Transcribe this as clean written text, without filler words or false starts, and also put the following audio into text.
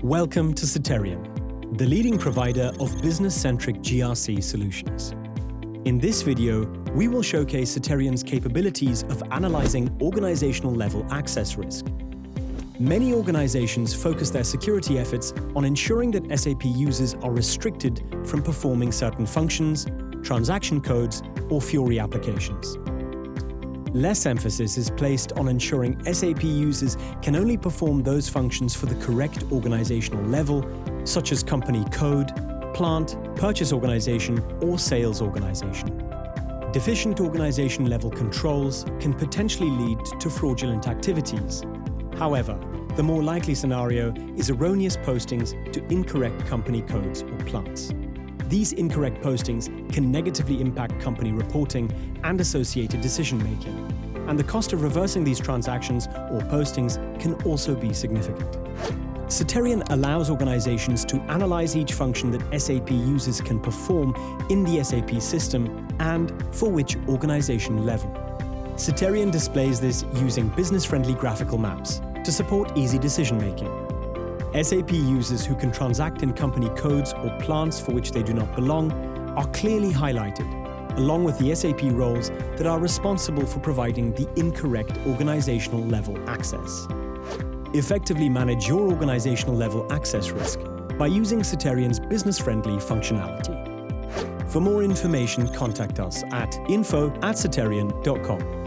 Welcome to Soterion, the leading provider of business-centric GRC solutions. In this video, we will showcase Soterion's capabilities of analyzing organizational level access risk. Many organizations focus their security efforts on ensuring that SAP users are restricted from performing certain functions, transaction codes, or Fiori applications. Less emphasis is placed on ensuring SAP users can only perform those functions for the correct organizational level, such as company code, plant, purchase organization, or sales organization. Deficient organization level controls can potentially lead to fraudulent activities. However, the more likely scenario is erroneous postings to incorrect company codes or plants. These incorrect postings can negatively impact company reporting and associated decision-making, and the cost of reversing these transactions or postings can also be significant. Soterion allows organizations to analyze each function that SAP users can perform in the SAP system and for which organization level. Soterion displays this using business-friendly graphical maps to support easy decision-making. SAP users who can transact in company codes or plants for which they do not belong are clearly highlighted, along with the SAP roles that are responsible for providing the incorrect organizational level access. Effectively manage your organizational level access risk by using Soterion's business-friendly functionality. For more information, contact us at info@soterion.com.